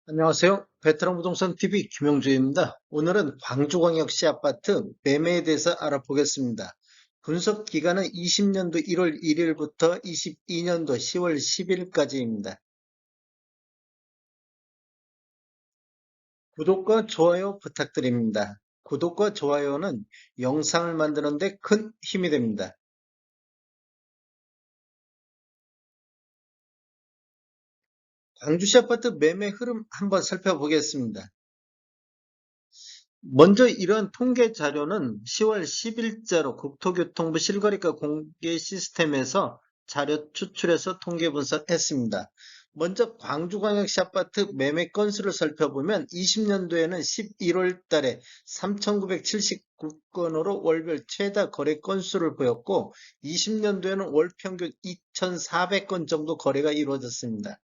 안녕하세요. 베테랑 부동산 TV 김영주입니다. 오늘은 광주광역시 아파트 매매에 대해서 알아보겠습니다. 분석 기간은 20년도 1월 1일부터 22년도 10월 10일까지입니다. 구독과 좋아요 부탁드립니다. 구독과 좋아요는 영상을 만드는 데 큰 힘이 됩니다. 광주시 아파트 매매 흐름 한번 살펴보겠습니다. 먼저 이런 통계 자료는 10월 10일자로 국토교통부 실거래가 공개 시스템에서 자료 추출해서 통계 분석했습니다. 먼저 광주광역시 아파트 매매 건수를 살펴보면 20년도에는 11월 달에 3,979건으로 월별 최다 거래 건수를 보였고 20년도에는 월 평균 2,400건 정도 거래가 이루어졌습니다.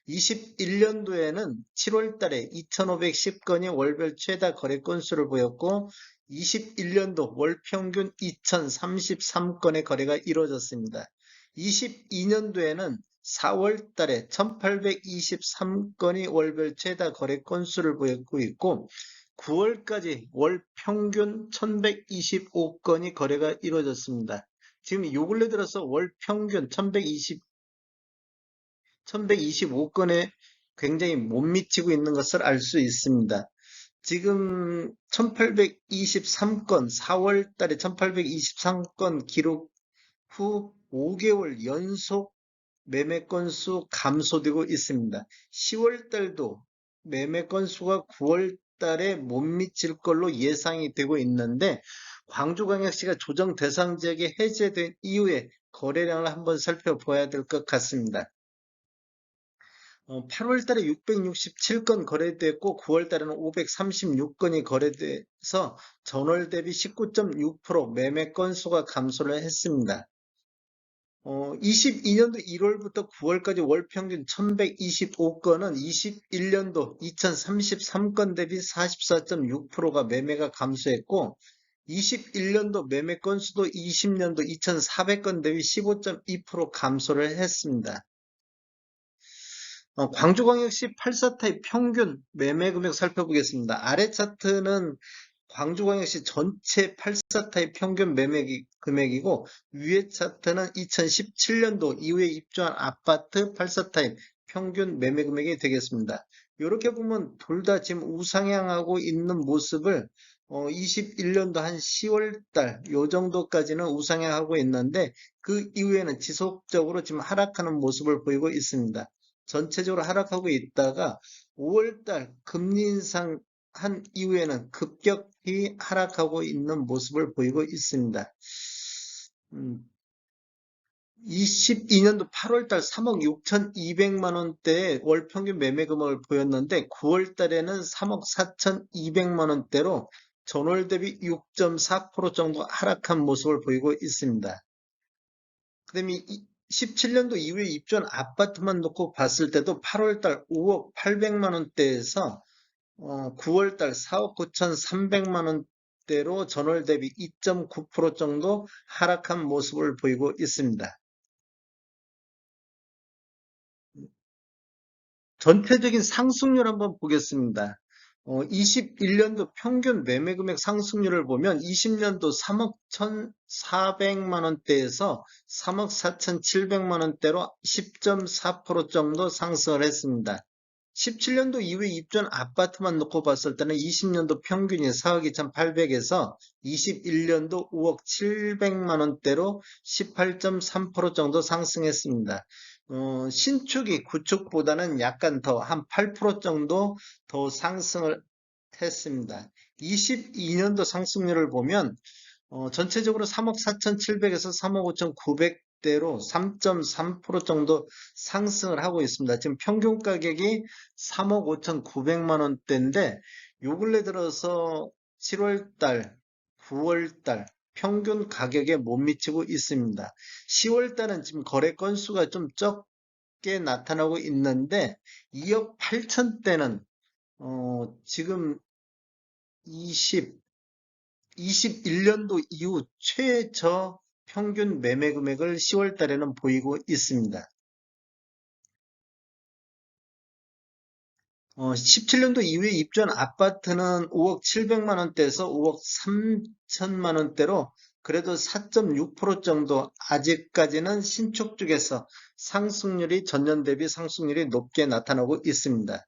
21년도에는 7월 달에 2,510건이 월별 최다 거래 건수를 보였고 21년도 월 평균 2,033건의 거래가 이루어졌습니다. 22년도에는 4월 달에 1,823건이 월별 최다 거래 건수를 보였고 있고 9월까지 월 평균 1,125건이 거래가 이루어졌습니다. 지금 요 근래 들어서 월 평균 1125건에 굉장히 못 미치고 있는 것을 알 수 있습니다. 지금 1823건, 4월 달에 1823건 기록 후 5개월 연속 매매 건수 감소되고 있습니다. 10월 달도 매매 건수가 9월 달에 못 미칠 걸로 예상이 되고 있는데 광주광역시가 조정 대상 지역이 해제된 이후에 거래량을 한번 살펴봐야 될 것 같습니다. 8월 달에 667건 거래됐고 9월 달에는 536건이 거래돼서 전월 대비 19.6% 매매 건수가 감소를 했습니다. 22년도 1월부터 9월까지 월 평균 1125건은 21년도 2033건 대비 44.6%가 매매가 감소했고 21년도 매매 건수도 20년도 2400건 대비 15.2% 감소를 했습니다. 광주광역시 84 타입 평균 매매 금액 살펴보겠습니다. 아래 차트는 광주광역시 전체 84 타입 평균 매매 금액이고 위에 차트는 2017년도 이후에 입주한 아파트 84 타입 평균 매매 금액이 되겠습니다. 이렇게 보면 둘 다 지금 우상향하고 있는 모습을 21년도 한 10월 달 요 정도까지는 우상향하고 있는데 그 이후에는 지속적으로 지금 하락하는 모습을 보이고 있습니다. 전체적으로 하락하고 있다가 5월달 금리 인상한 이후에는 급격히 하락하고 있는 모습을 보이고 있습니다. 22년도 8월달 3억 6,200만 원대의 월 평균 매매 금액을 보였는데 9월달에는 3억 4,200만 원대로 전월 대비 6.4% 정도 하락한 모습을 보이고 있습니다. 그다음에 17년도 이후에 입주한 아파트만 놓고 봤을 때도 8월달 5억 800만 원대에서 9월달 4억 9,300만 원대로 전월 대비 2.9% 정도 하락한 모습을 보이고 있습니다. 전체적인 상승률 한번 보겠습니다. 21년도 평균 매매 금액 상승률을 보면 20년도 3억 1,400만 원대에서 3억 4,700만 원대로 10.4% 정도 상승을 했습니다. 17년도 이후에 입주한 아파트만 놓고 봤을 때는 20년도 평균이 4억 2,800에서 21년도 5억 700만 원대로 18.3% 정도 상승했습니다. 신축이 구축보다는 약간 더 한 8% 정도 더 상승을 했습니다. 22년도 상승률을 보면 전체적으로 3억 4,700에서 3억 5,900대로 3.3% 정도 상승을 하고 있습니다. 지금 평균 가격이 3억 5,900만 원대인데 요 근래 들어서 7월 달, 9월 달 평균 가격에 못 미치고 있습니다. 10월 달은 지금 거래 건수가 좀 적게 나타나고 있는데 2억 8천대는 지금 21년도 이후 최저 평균 매매 금액을 10월 달에는 보이고 있습니다. 17년도 이후에 입주한 아파트는 5억 700만 원대에서 5억 3천만 원대로 그래도 4.6% 정도 아직까지는 신축 쪽에서 상승률이 전년 대비 상승률이 높게 나타나고 있습니다.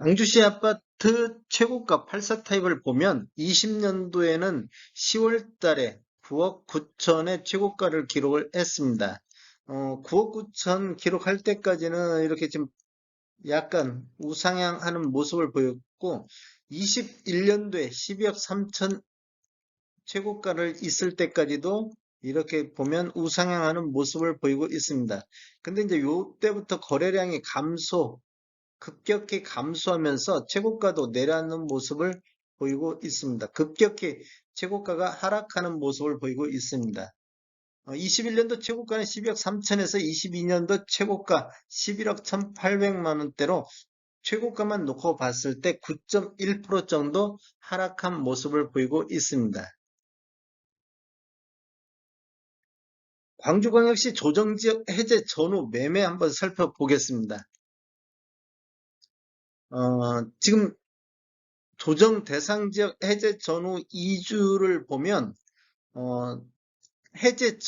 광주시 아파트 최고가 84 타입을 보면 20년도에는 10월 달에 9억 9천의 최고가를 기록을 했습니다. 9억 9천 기록할 때까지는 이렇게 지금 약간 우상향하는 모습을 보였고 21년도에 12억 3천 최고가를 있을 때까지도 이렇게 보면 우상향하는 모습을 보이고 있습니다. 근데 이제 요때부터 거래량이 급격히 감소하면서 최고가도 내려앉는 모습을 보이고 있습니다. 급격히 최고가가 하락하는 모습을 보이고 있습니다. 21년도 최고가는 12억 3천에서 22년도 최고가 11억 1,800만 원대로 최고가만 놓고 봤을 때 9.1% 정도 하락한 모습을 보이고 있습니다. 광주광역시 조정지역 해제 전후 매매 한번 살펴보겠습니다. 지금 조정 대상 지역 해제 전후 2주를 보면 어, 해제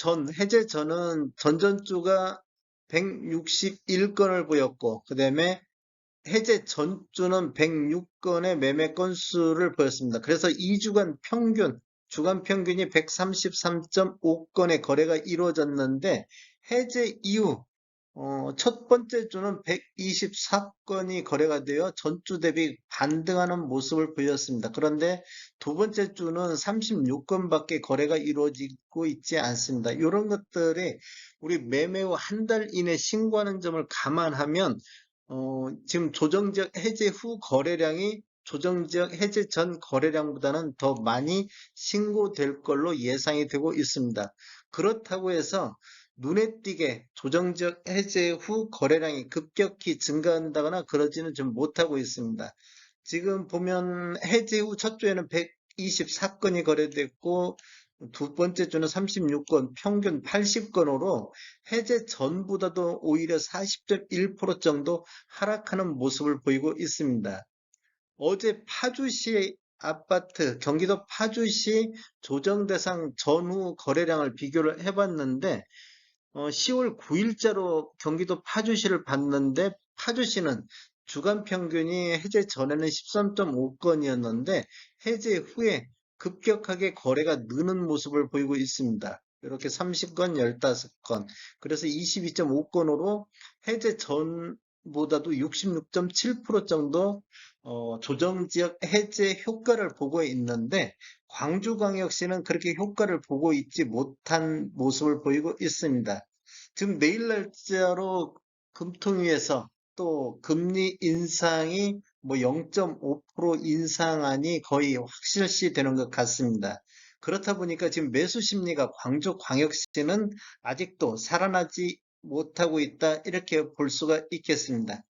전은 전전주가 161건을 보였고 그 다음에 해제 전주는 106건의 매매 건수를 보였습니다. 그래서 2주간 주간 평균이 133.5건의 거래가 이루어졌는데 해제 이후 첫 번째 주는 124건이 거래가 되어 전주 대비 반등하는 모습을 보였습니다. 그런데 두 번째 주는 36건밖에 거래가 이루어지고 있지 않습니다. 이런 것들이 우리 매매 후 한 달 이내 신고하는 점을 감안하면 지금 조정지역 해제 후 거래량이 조정지역 해제 전 거래량보다는 더 많이 신고될 걸로 예상이 되고 있습니다. 그렇다고 해서 눈에 띄게 조정지역 해제 후 거래량이 급격히 증가한다거나 그러지는 좀 못하고 있습니다. 지금 보면 해제 후 첫 주에는 124건이 거래됐고 두 번째 주는 36건, 평균 80건으로 해제 전보다도 오히려 40.1% 정도 하락하는 모습을 보이고 있습니다. 어제 파주시 아파트, 경기도 파주시 조정 대상 전후 거래량을 비교를 해봤는데 10월 9일자로 경기도 파주시를 봤는데 파주시는 주간 평균이 해제 전에는 13.5건이었는데 해제 후에 급격하게 거래가 느는 모습을 보이고 있습니다. 이렇게 30건, 15건. 그래서 22.5건으로 해제 전보다도 66.7% 정도 조정지역 해제 효과를 보고 있는데 광주광역시는 그렇게 효과를 보고 있지 못한 모습을 보이고 있습니다. 지금 내일 날짜로 금통위에서 또 금리 인상이 뭐 0.5% 인상안이 거의 확실시 되는 것 같습니다. 그렇다 보니까 지금 매수 심리가 광주광역시는 아직도 살아나지 못하고 있다 이렇게 볼 수가 있겠습니다.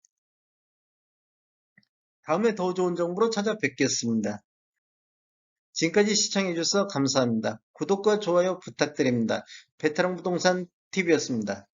다음에 더 좋은 정보로 찾아뵙겠습니다. 지금까지 시청해주셔서 감사합니다. 구독과 좋아요 부탁드립니다. 베테랑 부동산 TV였습니다.